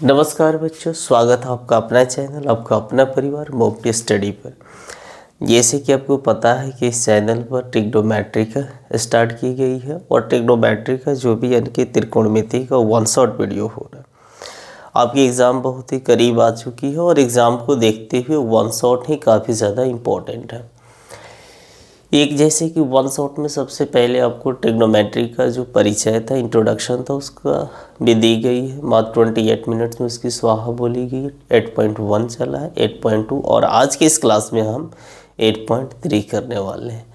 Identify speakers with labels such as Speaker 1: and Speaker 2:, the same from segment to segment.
Speaker 1: नमस्कार बच्चों, स्वागत है आपका अपना चैनल, आपका अपना परिवार मॉक स्टडी पर। जैसे कि आपको पता है कि इस चैनल पर ट्रिग्नोमेट्री का स्टार्ट की गई है और ट्रिग्नोमेट्री का जो भी यानी कि त्रिकोणमिति का वन शॉट वीडियो हो रहा है। आपकी एग्ज़ाम बहुत ही करीब आ चुकी है और एग्ज़ाम को देखते हुए वन शॉट ही काफ़ी ज़्यादा इम्पोर्टेंट है। एक जैसे कि वन शॉट में सबसे पहले आपको ट्रिग्नोमेट्री का जो परिचय था, इंट्रोडक्शन था, उसका भी दी गई है। मात्र 28 मिनट्स में उसकी स्वाहा बोली गई है। 8.1 चला है, 8.2 और आज की इस क्लास में हम 8.3 करने वाले हैं।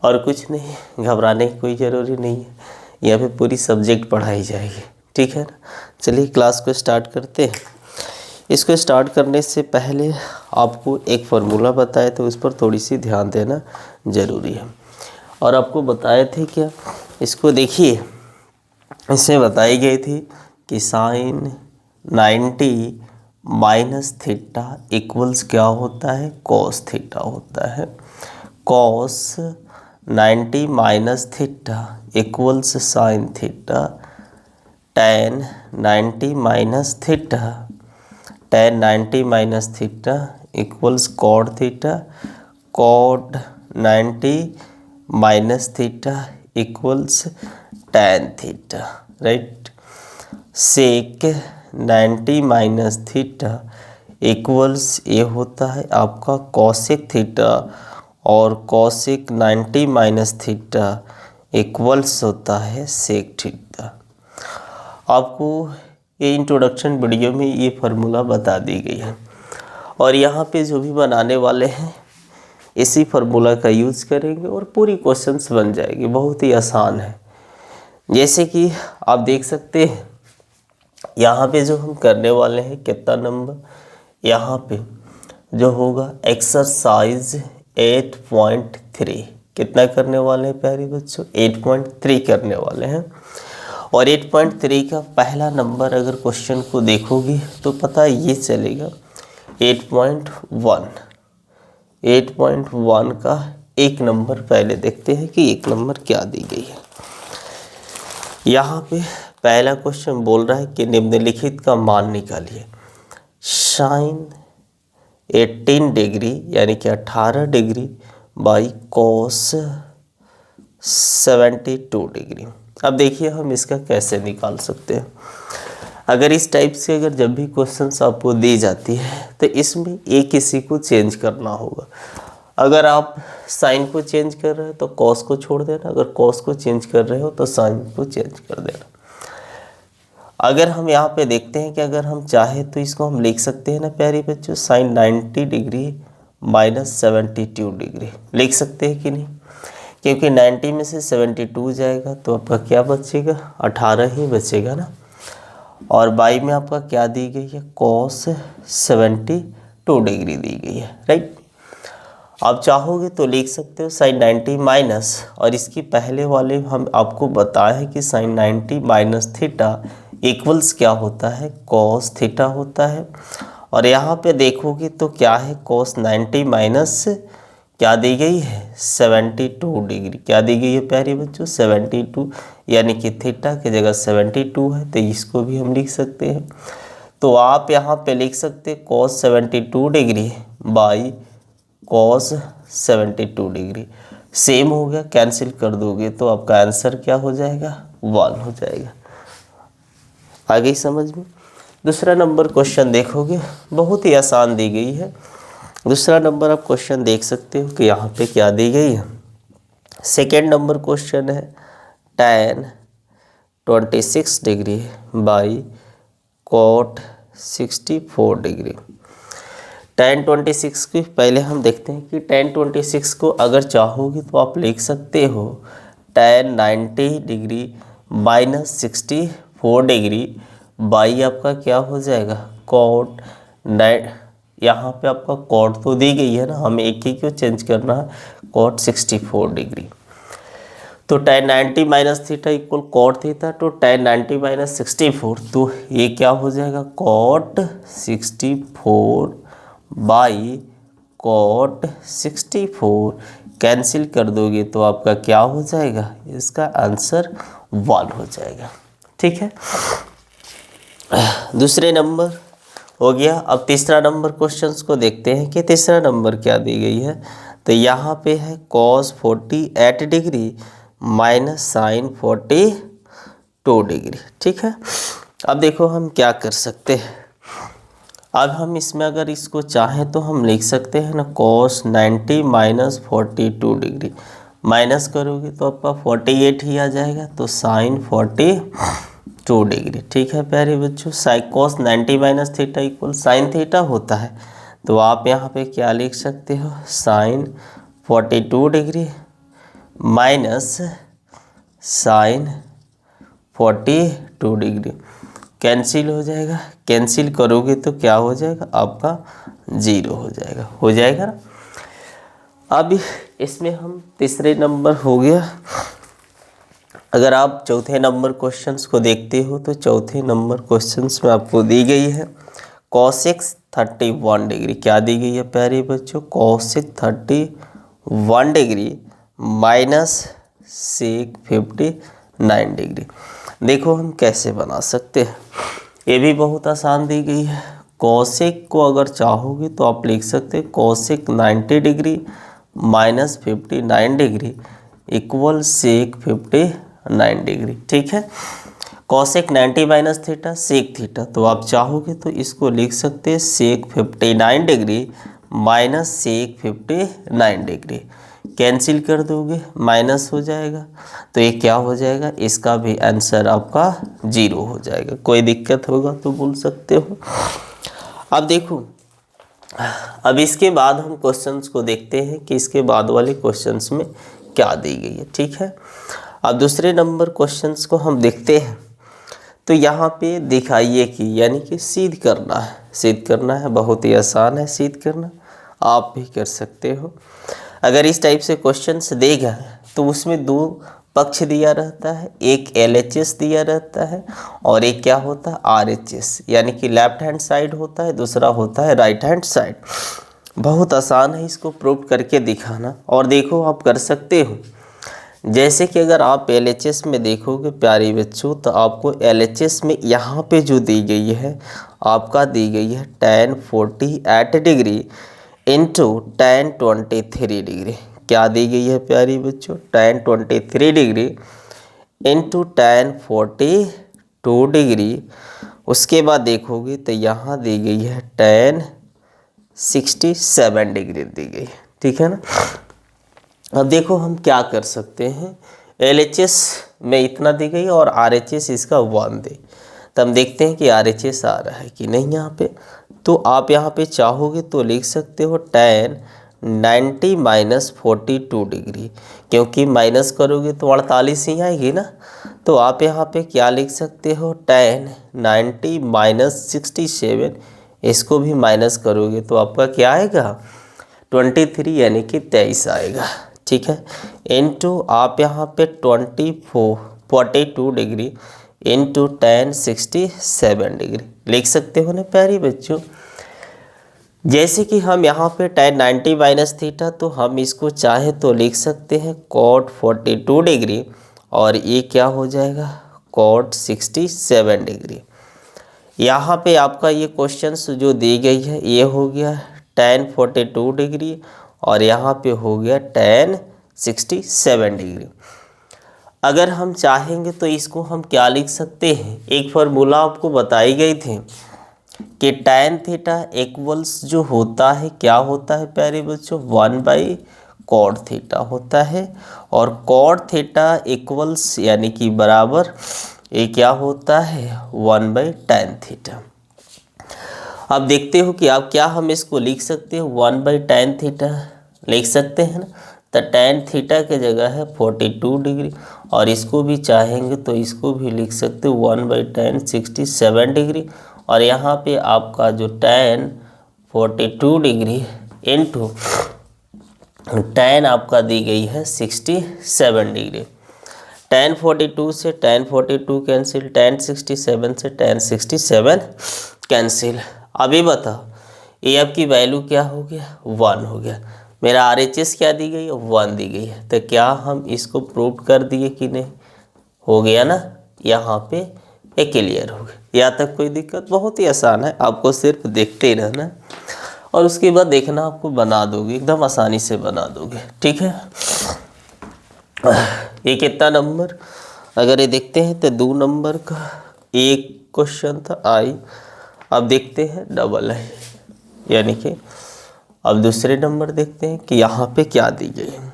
Speaker 1: और कुछ नहीं, घबराने की कोई ज़रूरी नहीं है, यहाँ पे पूरी सब्जेक्ट पढ़ाई जाएगी, ठीक है ना। चलिए क्लास को स्टार्ट करते हैं। इसको स्टार्ट करने से पहले आपको एक फार्मूला बताया था, उस पर थोड़ी सी ध्यान देना ज़रूरी है। और आपको बताए थे क्या, इसको देखिए, इसमें बताई गई थी कि साइन 90 माइनस थीटा इक्वल्स क्या होता है, कॉस थीटा होता है। Cos 90 minus theta equals sine theta. tan 90 minus theta, tan 90 minus theta equals cot theta. Cot 90 minus theta equals tan theta, right. Sec 90 minus theta equals ये होता है आपका cosec theta और कॉसेक 90 माइनस थीटा इक्वल्स होता है sec theta. आपको ये introduction video में ये फार्मूला बता दी गई है और यहाँ पे जो भी बनाने वाले हैं इसी फार्मूला का यूज़ करेंगे और पूरी क्वेश्चंस बन जाएगी। बहुत ही आसान है। जैसे कि आप देख सकते हैं यहाँ पे जो हम करने वाले हैं, कितना नंबर यहाँ पे जो होगा एक्सरसाइज 8.3 कितना करने वाले हैं प्यारे बच्चों, 8.3 करने वाले हैं। और 8.3 का पहला नंबर अगर क्वेश्चन को देखोगे तो पता ये चलेगा 8.1 का एक नंबर पहले देखते हैं कि एक नंबर क्या दी गई है। यहाँ पे पहला क्वेश्चन बोल रहा है कि निम्नलिखित का मान निकालिए। साइन 18 डिग्री यानी कि 18 डिग्री बाई कॉस 72 डिग्री। अब देखिए हम इसका कैसे निकाल सकते हैं। अगर इस टाइप से अगर जब भी क्वेश्चंस आपको दी जाती है तो इसमें एक किसी को चेंज करना होगा। अगर आप साइन को चेंज कर रहे हो तो कॉस को छोड़ देना, अगर कॉस को चेंज कर रहे हो तो साइन को चेंज कर देना। अगर हम यहाँ पे देखते हैं कि अगर हम चाहे तो इसको हम लिख सकते हैं ना प्यारे बच्चों, साइन 90 डिग्री माइनस 72 डिग्री लिख सकते हैं कि नहीं, क्योंकि 90 में से 72 जाएगा तो आपका क्या बचेगा, 18 ही बचेगा ना। और बाई में आपका क्या दी गई है, कॉस 72 डिग्री दी गई है, राइट। आप चाहोगे तो लिख सकते हो साइन 90 माइनस, और इसकी पहले वाले हम आपको बताए हैं कि साइन 90 माइनस थीटा इक्वल्स क्या होता है, कॉस थीटा होता है। और यहाँ पे देखोगे तो क्या है, कॉस 90 माइनस क्या दी गई है, 72 डिग्री। क्या दी गई है प्यारे बच्चों, 72, यानी कि थीटा की जगह 72 है तो इसको भी हम लिख सकते हैं। तो आप यहाँ पे लिख सकते हैं cos 72 degree by cos 72 degree. Same हो गया, कैंसिल कर दोगे तो आपका आंसर क्या हो जाएगा, 1 हो जाएगा। आगे समझ में। दूसरा नंबर क्वेश्चन देखोगे, बहुत ही आसान दी गई है। दूसरा नंबर आप क्वेश्चन देख सकते हो कि यहाँ पे क्या दी गई है। सेकेंड नंबर क्वेश्चन है tan 26 degree by cot 64 degree. tan 26 की पहले हम देखते हैं कि tan 26 को अगर चाहोगे तो आप लिख सकते हो tan 90 degree minus 64 degree by आपका क्या हो जाएगा, कॉट 9। यहाँ पे आपका कॉट तो दी गई है ना, हमें एक ही क्यों चेंज करना है, कॉट 64 डिग्री। तो tan 90 minus theta equal cot theta, तो tan 90 माइनस 64, तो ये क्या हो जाएगा, कॉट 64 बाई कॉट 64। कैंसिल कर दोगे तो आपका क्या हो जाएगा, इसका आंसर 1 हो जाएगा, ठीक है। दूसरे नंबर हो गया। अब तीसरा नंबर क्वेश्चंस को देखते हैं कि तीसरा नंबर क्या दी गई है। तो यहाँ पे है cos 48 degree minus sine 42 degree. ठीक है, अब देखो हम क्या कर सकते हैं। अब हम इसमें अगर इसको चाहें तो हम लिख सकते हैं ना, cos 90 माइनस 42 डिग्री, माइनस करोगे तो आपका 48 ही आ जाएगा, तो साइन 42 डिग्री। ठीक है प्यारे बच्चों, cos 90 minus theta equal sine theta होता है, तो आप यहाँ पे क्या लिख सकते हो, sine 42 degree minus sine 42 degree. Cancel हो जाएगा, कैंसिल करोगे तो क्या हो जाएगा, आपका 0 हो जाएगा ना। अब इसमें हम तीसरे नंबर हो गया। अगर आप चौथे नंबर क्वेश्चंस को देखते हो तो चौथे नंबर क्वेश्चंस में आपको दी गई है cosec 31 डिग्री। क्या दी गई है प्यारे बच्चों, cosec 31 degree minus sec 59 degree. देखो हम कैसे बना सकते हैं, ये भी बहुत आसान दी गई है। cosec को अगर चाहोगे तो आप लिख सकते हैं cosec 90 degree minus 59 degree equal sec 59 degree. ठीक है, cosec 90 minus theta sec theta, तो आप चाहोगे तो इसको लिख सकते हैं sec 59 degree minus sec 59 degree. Cancel कर दोगे माइनस हो जाएगा, तो ये क्या हो जाएगा, इसका भी आंसर आपका 0 हो जाएगा। कोई दिक्कत होगा तो बोल सकते हो। अब देखो, अब इसके बाद हम क्वेश्चंस को देखते हैं कि इसके बाद वाले क्वेश्चंस में क्या दी गई है। ठीक है, अब दूसरे नंबर क्वेश्चंस को हम देखते हैं। तो यहाँ पे दिखाइए कि, यानी कि सिद्ध करना है, सिद्ध करना है, बहुत ही आसान है सिद्ध करना, आप भी कर सकते हो। अगर इस टाइप से क्वेश्चंस देगा तो उसमें दो पक्ष दिया रहता है, एक LHS दिया रहता है और एक क्या होता है, RHS, यानी कि लेफ्ट हैंड साइड होता है, दूसरा होता है राइट हैंड साइड। बहुत आसान है इसको प्रूव करके दिखाना। और देखो आप कर सकते हो, जैसे कि अगर आप LHS में देखोगे प्यारे बच्चों, तो आपको LHS में यहाँ पे जो दी गई है, आपका दी गई है tan 48 degree into tan 23 degree. क्या दी गई है प्यारे बच्चों, tan 23 degree into tan 42 degree. उसके बाद देखोगे तो यहाँ दी गई है tan 67 डिग्री दी गई है। ठीक है ना। अब देखो हम क्या कर सकते हैं, LHS में इतना दी गई और RHS इसका 1 दे, तो हम देखते हैं कि RHS आ रहा है कि नहीं यहाँ पे। तो आप यहाँ पे चाहोगे तो लिख सकते हो tan 90 माइनस 42 डिग्री, क्योंकि माइनस करोगे तो 48 ही आएगी ना। तो आप यहाँ पे क्या लिख सकते हो, tan 90 माइनस 67, इसको भी माइनस करोगे तो आपका क्या आएगा, 23, यानी कि 23 आएगा। ठीक है, इनटू आप यहाँ पे 42 डिग्री इंटू tan 67 डिग्री लिख सकते हो ना प्यारे बच्चों। जैसे कि हम यहाँ पे tan 90 माइनस थीटा, तो हम इसको चाहे तो लिख सकते हैं cot 42 डिग्री और ये क्या हो जाएगा, cot 67 डिग्री। यहाँ पे आपका ये क्वेश्चंस जो दी गई है, ये हो गया tan 42 डिग्री और यहाँ पे हो गया tan 67 डिग्री। अगर हम चाहेंगे तो इसको हम क्या लिख सकते हैं, एक फार्मूला आपको बताई गई थी कि tan थीटा इक्वल्स जो होता है, क्या होता है प्यारे बच्चों, 1/cot थीटा होता है, और cot थीटा इक्वल्स यानी कि बराबर ये क्या होता है, 1/tan थीटा। अब देखते हो कि आप क्या हम इसको लिख सकते हो, 1/tan थीटा लिख सकते हैं ना। तो tan थीटा के जगह है 42 डिग्री, और इसको भी चाहेंगे तो इसको भी लिख सकते हो 1/tan 67 डिग्री, और यहाँ पे आपका जो tan 42 डिग्री इंटू tan आपका दी गई है 67 डिग्री। tan 42 से tan 42 कैंसिल, tan 67 से tan 67 कैंसिल। अभी बताओ ये आपकी वैल्यू क्या हो गया, 1 हो गया। मेरा RHS क्या दी गई है, 1 दी गई है। तो क्या हम इसको प्रूव कर दिए कि नहीं, हो गया ना। यहाँ पे ये क्लियर हो गया। यहाँ तक कोई दिक्कत? बहुत ही आसान है, आपको सिर्फ देखते ही रहना है और उसके बाद देखना, आपको बना दोगे, एकदम आसानी से बना दोगे। ठीक है, ये कितना नंबर, अगर ये देखते हैं तो 2 नंबर का एक क्वेश्चन था आई। अब देखते हैं डबल आई, यानी कि अब दूसरे नंबर देखते हैं कि यहाँ पे क्या दी गई है।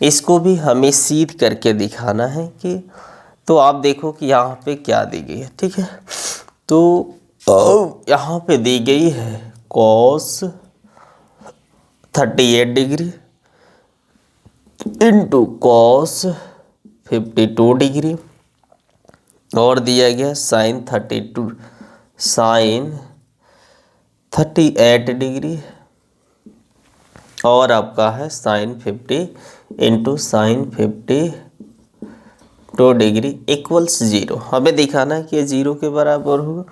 Speaker 1: इसको भी हमें सीध करके दिखाना है कि, तो आप देखो कि यहाँ पे क्या दी गई है। ठीक है, तो यहाँ पे दी गई है cos 38 degree into cos 52 degree और दिया गया sin 38 डिग्री और आपका है sin 50 into sin 52 degree equals 0। हमें दिखाना है कि ये 0 के बराबर होगा।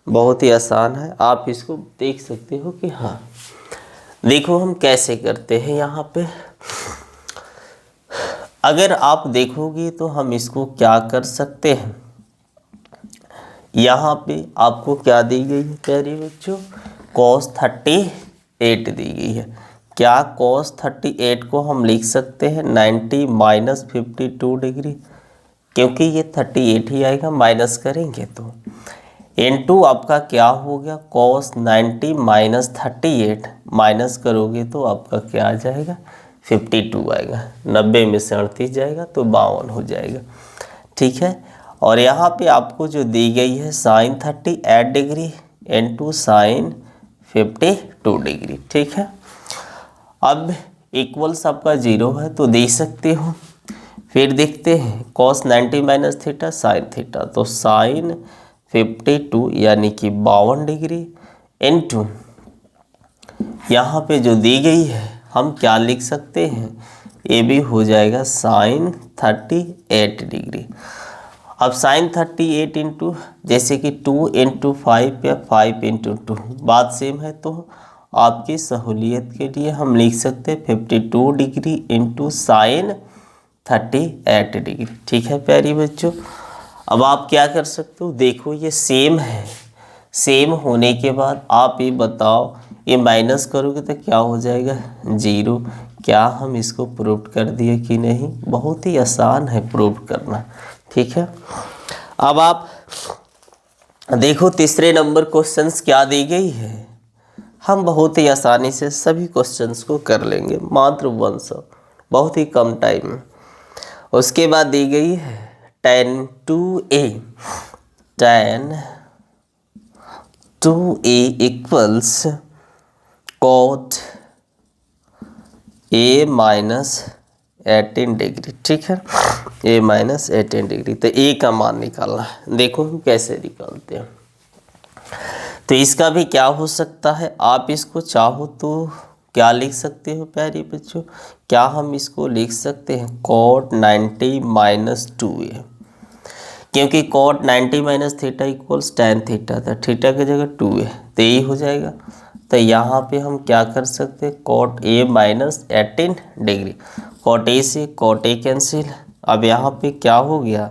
Speaker 1: बहुत ही आसान है, आप इसको देख सकते हो कि हाँ। देखो हम कैसे करते हैं यहाँ पे, अगर आप देखोगे तो हम इसको क्या कर सकते हैं। यहाँ पे आपको क्या दी गई है प्यारे बच्चों, cos 38 दी गई है। क्या cos 38 को हम लिख सकते हैं 90 माइनस 52 डिग्री, क्योंकि ये 38 ही आएगा, माइनस करेंगे तो इनटू आपका क्या हो गया cos 90 माइनस 38, माइनस करोगे तो आपका क्या आ जाएगा 52 आएगा। 90 में से 38 जाएगा तो 52 हो जाएगा। ठीक है, और यहाँ पे आपको जो दी गई है sin 38 degree into sin 52 degree. ठीक है, अब इक्वल्स आपका 0 है तो दे सकते हो। फिर देखते हैं cos 90 minus theta sine theta, तो sin 52 यानी कि 52 डिग्री इंटू यहाँ पे जो दी गई है हम क्या लिख सकते हैं, ये भी हो जाएगा sin 38 डिग्री। अब sin 38 इंटू जैसे कि 2 इंटू 5 या 5 इंटू 2, बात सेम है तो आपकी सहूलियत के लिए हम लिख सकते हैं 52 डिग्री इंटू sin 38 डिग्री। ठीक है प्यारी बच्चों, अब आप क्या कर सकते हो, देखो ये सेम है, सेम होने के बाद आप ये बताओ ये माइनस करोगे तो क्या हो जाएगा 0। क्या हम इसको प्रूव कर दिए कि नहीं? बहुत ही आसान है प्रूव करना। ठीक है, अब आप देखो तीसरे नंबर क्वेश्चंस क्या दी गई है, हम बहुत ही आसानी से सभी क्वेश्चंस को कर लेंगे, मात्र 100, बहुत ही कम टाइम में। उसके बाद दी गई है tan 2a equals cot a minus 18 degree. ठीक है, a माइनस 18 डिग्री, तो a का मान निकालना है। देखो हम कैसे निकालते हैं, तो इसका भी क्या हो सकता है, आप इसको चाहो तो क्या लिख सकते हो प्यारे बच्चों, क्या हम इसको लिख सकते हैं cot 90 माइनस 2a, क्योंकि cot 90 minus theta equals tan theta था, थीटा की जगह 2a, तो यही हो जाएगा। तो यहाँ पे हम क्या कर सकते हैं cot a minus 18 degree, cot a से cot a कैंसिल। अब यहाँ पे क्या हो गया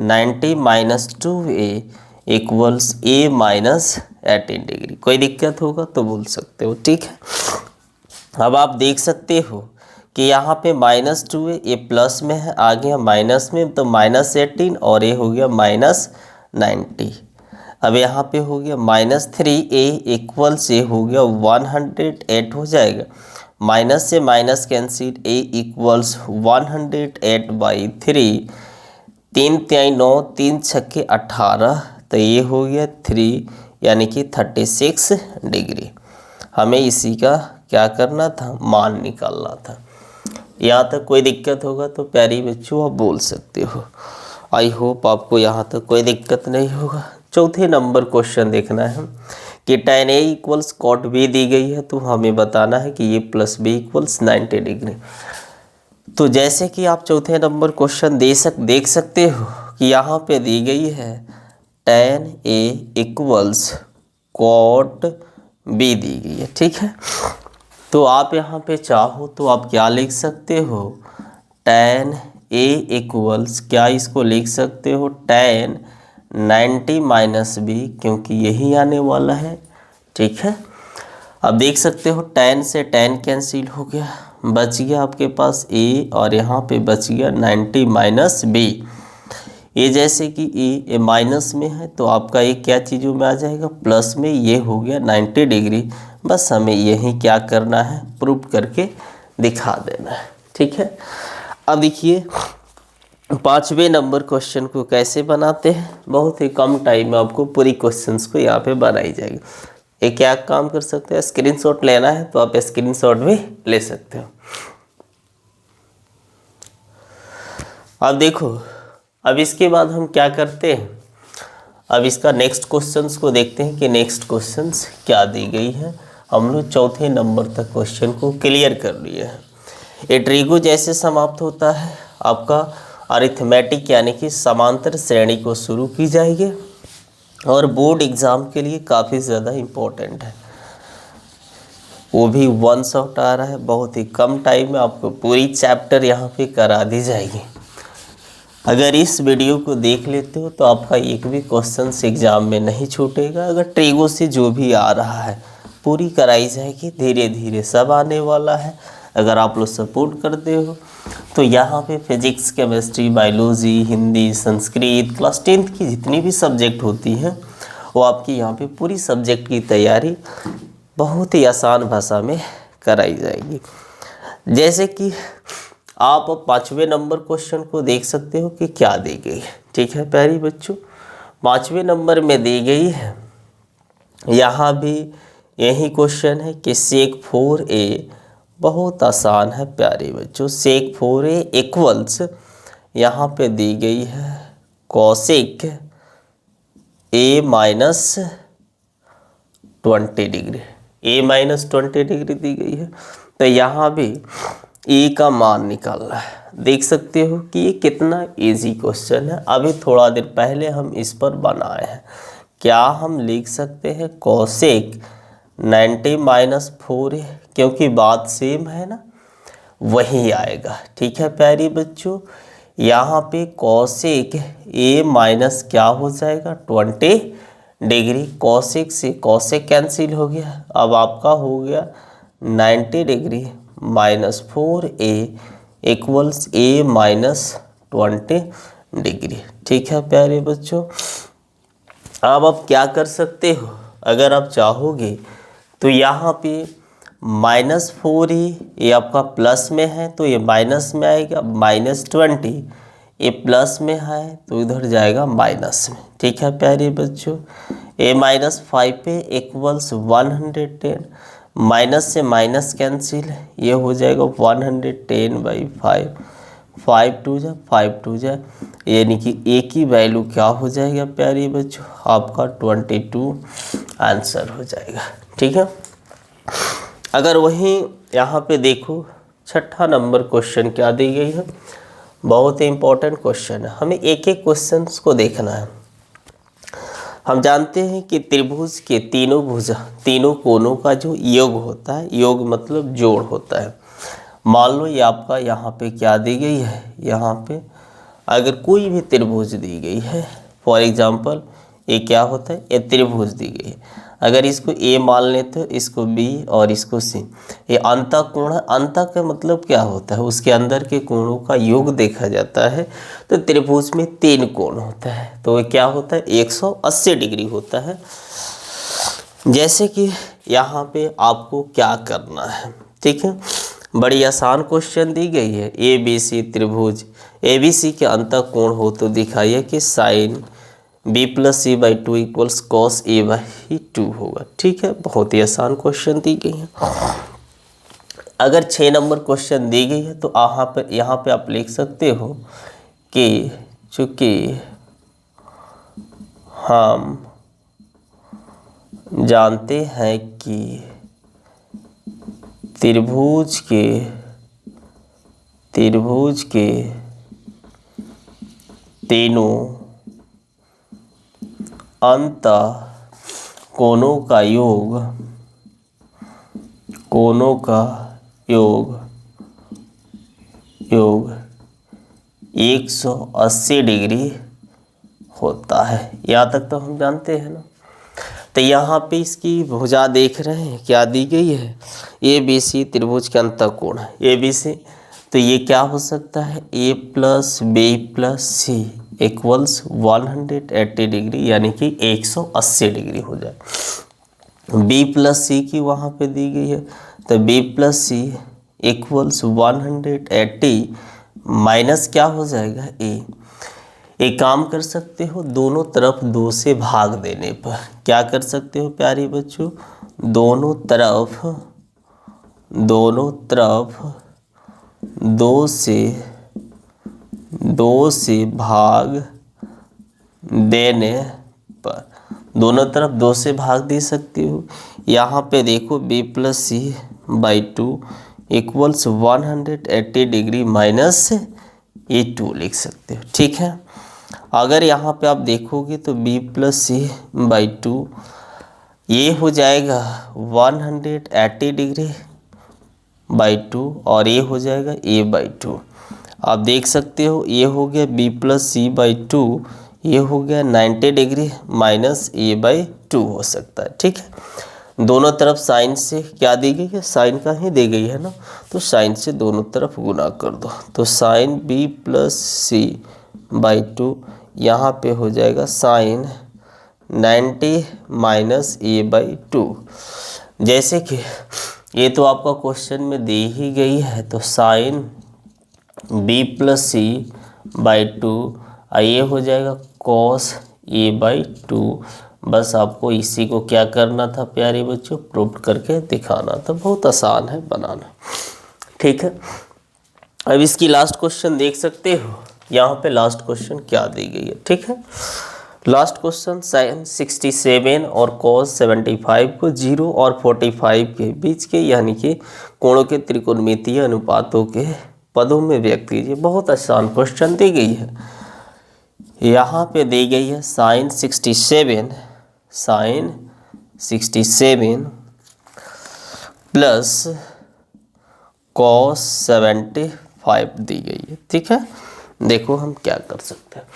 Speaker 1: 90 minus 2a equals a minus 18 degree. कोई दिक्कत होगा तो बोल सकते हो। ठीक है, अब आप देख सकते हो कि यहाँ पे माइनस 2a, ये प्लस में है, आ गया माइनस में, तो माइनस 18 और ये हो गया माइनस 90। अब यहाँ पे हो गया माइनस 3a इक्वल्स ये हो गया 108 हो जाएगा, माइनस से माइनस कैंसिल, a इक्वल्स 108/3, 3 3 9, 3 छक्के 18, तो ये हो गया 3 यानी कि 36 डिग्री। हमें इसी का क्या करना था, मान निकालना था। यहाँ तक कोई दिक्कत होगा तो प्यारी बच्चों आप बोल सकते हो। आई होप आपको यहाँ तक कोई दिक्कत नहीं होगा। चौथे नंबर क्वेश्चन देखना है कि tan a equals cot b दी गई है, तो हमें बताना है कि ये प्लस b इक्वल्स 90 डिग्री। तो जैसे कि आप चौथे नंबर क्वेश्चन देख सकते हो कि यहाँ पे दी गई है tan a equals cot b दी गई है। ठीक है, तो आप यहाँ पे चाहो तो आप क्या लिख सकते हो, tan a इक्वल्स क्या इसको लिख सकते हो tan 90 माइनस बी, क्योंकि यही आने वाला है। ठीक है, अब देख सकते हो tan से tan कैंसिल हो गया, बच गया आपके पास a और यहाँ पे बच गया 90 माइनस बी। ये जैसे कि ए माइनस में है तो आपका ये क्या चीज़ों में आ जाएगा, प्लस में। ये हो गया 90 डिग्री। बस हमें यही क्या करना है, प्रूव करके दिखा देना है। ठीक है, अब देखिए 5वें नंबर क्वेश्चन को कैसे बनाते हैं। बहुत ही कम टाइम में आपको पूरी क्वेश्चंस को यहाँ पे बनाई जाएगी। एक क्या काम कर सकते हैं, स्क्रीनशॉट लेना है तो आप स्क्रीनशॉट भी ले सकते हो। अब देखो, अब इसके बाद हम क्या करते हैं, अब इसका नेक्स्ट क्वेश्चंस को देखते हैं कि नेक्स्ट क्वेश्चंस क्या दी गई है। हम लोग चौथे नंबर तक क्वेश्चन को क्लियर कर लिए हैं। ये ट्रिगो जैसे समाप्त होता है आपका अरिथमेटिक यानी कि समांतर श्रेणी को शुरू की जाएगी और बोर्ड एग्ज़ाम के लिए काफ़ी ज़्यादा इम्पोर्टेंट है। वो भी वन शॉट आ रहा है, बहुत ही कम टाइम में आपको पूरी चैप्टर यहाँ पे करा दी जाएगी। अगर इस वीडियो को देख लेते हो तो आपका एक भी क्वेश्चन एग्ज़ाम में नहीं छूटेगा। अगर ट्रिगो से जो भी आ रहा है पूरी कराई जाएगी, धीरे धीरे सब आने वाला है। अगर आप लोग सपोर्ट करते हो तो यहाँ पे physics, chemistry, biology, Hindi, Sanskrit, class 10th की जितनी भी सब्जेक्ट होती हैं वो आपकी यहाँ पे पूरी सब्जेक्ट की तैयारी बहुत ही आसान भाषा में कराई जाएगी। जैसे कि आप 5वें नंबर क्वेश्चन को देख सकते हो कि क्या दी गई है। ठीक है प्यारे बच्चों, 5वें नंबर में दी गई है, यहाँ भी यही क्वेश्चन है कि sec 4a, बहुत आसान है प्यारे बच्चों। sec 4a इक्वल्स यहाँ पे दी गई है cosec a minus 20 degree, a minus 20 degree दी गई है। तो यहाँ भी ए का मान निकालना है। देख सकते हो कि ये कितना इजी क्वेश्चन है। अभी थोड़ा देर पहले हम इस पर बनाए हैं। क्या हम लिख सकते हैं कॉसेक 90 माइनस 4a, क्योंकि बात सेम है ना, वही आएगा। ठीक है प्यारी बच्चों, यहाँ पे कॉसेक a माइनस क्या हो जाएगा 20 डिग्री। कॉसेक से कॉसेक कैंसिल हो गया, अब आपका हो गया 90 degree minus 4a equals a minus 20 degree. ठीक है प्यारे बच्चों, अब आप क्या कर सकते हो, अगर आप चाहोगे तो यहाँ पे माइनस 4a, ये आपका प्लस में है तो ये माइनस में आएगा, माइनस 20 ये प्लस में है तो इधर जाएगा माइनस में। ठीक है प्यारे बच्चों, a minus 5a equals 110, minus से माइनस कैंसिल, ये हो जाएगा 110/5, 5 2 जा, यानी कि a की वैल्यू क्या हो जाएगा प्यारे बच्चों, आपका 22 आंसर हो जाएगा। ठीक है, अगर वहीं यहाँ पे देखो 6ठा नंबर क्वेश्चन क्या दी गई है, बहुत ही इंपॉर्टेंट क्वेश्चन है। हमें एक एक क्वेश्चन को देखना है। हम जानते हैं कि त्रिभुज के तीनों कोनों का जो योग होता है, योग मतलब जोड़ होता है। मान लो ये आपका यहाँ पे क्या दी गई है, यहाँ पे अगर कोई भी त्रिभुज दी गई है, फॉर एग्जांपल ये क्या होता है, ये त्रिभुज दी गई है। अगर इसको ए मान लेते हो, इसको बी और इसको सी, ये अंतःकोण है। अंतः का मतलब क्या होता है, उसके अंदर के कोणों का योग देखा जाता है। तो त्रिभुज में 3 कोण होता है, तो ये क्या होता है 180 डिग्री होता है। जैसे कि यहाँ पे आपको क्या करना है, ठीक है, बड़ी आसान क्वेश्चन दी गई है। ए बी सी त्रिभुज, ए बी सी के अंतःकोण हो तो दिखाइए कि sign b+c/2 equals cos a/2 होगा। ठीक है, बहुत ही आसान क्वेश्चन दी गई है। अगर 6 नंबर क्वेश्चन दी गई है तो यहाँ पे आप लिख सकते हो कि चूँकि हम जानते हैं कि त्रिभुज के तीनों अंतःकोणों का योग 180 डिग्री होता है। यहाँ तक तो हम जानते हैं ना। तो यहाँ पे इसकी भुजा देख रहे हैं क्या दी गई है, ABC त्रिभुज के अंतःकोण ABC। तो ये क्या हो सकता है, A + B + C equals 180 degree, यानी कि 180 डिग्री हो जाए। B + C की वहाँ पे दी गई है, तो B + C इक्वल्स 180 माइनस क्या हो जाएगा A। एक काम कर सकते हो, दोनों तरफ 2 से भाग देने पर क्या कर सकते हो प्यारे बच्चों, दोनों तरफ 2 से भाग देने पर, दोनों तरफ 2 से भाग दे सकते हो। यहाँ पे देखो B + C/2 equals 180 degree minus ये 2 लिख सकते हो। ठीक है, अगर यहाँ पे आप देखोगे तो B + C/2 ये हो जाएगा 180 डिग्री बाई 2 और ये हो जाएगा A/2। आप देख सकते हो ये हो गया B + C/2, ये हो गया 90 डिग्री माइनस A/2 हो सकता है। ठीक है, दोनों तरफ साइन से क्या दी गई है, साइन का ही दी गई है ना, तो साइन से दोनों तरफ गुना कर दो। तो साइन B + C/2 यहाँ पे हो जाएगा साइन 90 माइनस A/2। जैसे कि ये तो आपका क्वेश्चन में दी ही गई है, तो साइन B + C/2 ये हो जाएगा कॉस A/2। बस आपको इसी को क्या करना था प्यारे बच्चों, प्रूव करके दिखाना था। बहुत आसान है बनाना। ठीक है, अब इसकी लास्ट क्वेश्चन देख सकते हो, यहाँ पे लास्ट क्वेश्चन क्या दी गई है। ठीक है, लास्ट क्वेश्चन साइन 67 और कॉस 75 को 0 और 45 के बीच के यानी कि कोणों के त्रिकोणमितीय अनुपातों के पदों में व्यक्त कीजिए। बहुत आसान क्वेश्चन दी गई है। यहाँ पे दी गई है साइन 67 प्लस कॉस 75 दी गई है। ठीक है, देखो हम क्या कर सकते हैं।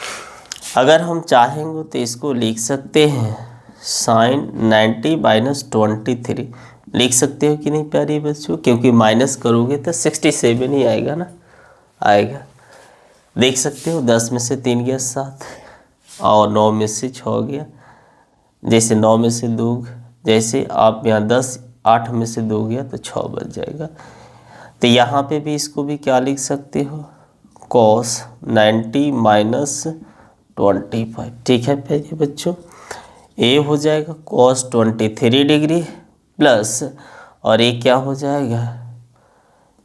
Speaker 1: अगर हम चाहेंगे तो इसको लिख सकते हैं साइन 90 माइनस 23 लिख सकते हो कि नहीं प्यारे बच्चों, क्योंकि माइनस करोगे तो 67 ही आएगा ना, आएगा। देख सकते हो 10 में से 3 गया 7 और 9 में से 6 गया, जैसे 9 में से 2, जैसे आप यहाँ 10 8 में से 2 गया तो 6 बच जाएगा। तो यहाँ पे भी इसको भी क्या लिख सकते हो, कॉस 90 माइनस 25। ठीक है प्यारे बच्चों, ए हो जाएगा कॉस 23 डिग्री प्लस, और ये क्या हो जाएगा,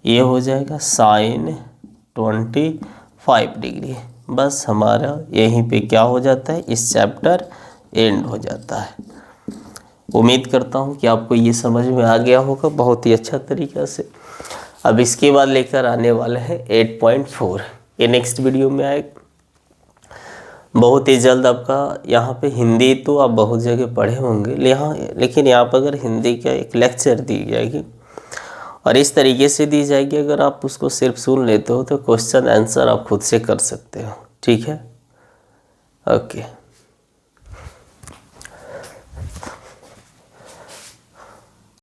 Speaker 1: ये हो जाएगा साइन 25 डिग्री। बस हमारा यहीं पे क्या हो जाता है, इस चैप्टर एंड हो जाता है। उम्मीद करता हूँ कि आपको ये समझ में आ गया होगा बहुत ही अच्छा तरीक़ा से। अब इसके बाद लेकर आने वाले हैं 8.4, ये नेक्स्ट वीडियो में आएगा बहुत ही जल्द। आपका यहाँ पे हिंदी तो आप बहुत जगह पढ़े होंगे, लेकिन यहाँ पर अगर हिंदी का एक लेक्चर दी जाएगी और इस तरीके से दी जाएगी, अगर आप उसको सिर्फ सुन लेते हो तो क्वेश्चन आंसर आप खुद से कर सकते हो। ठीक है, ओके।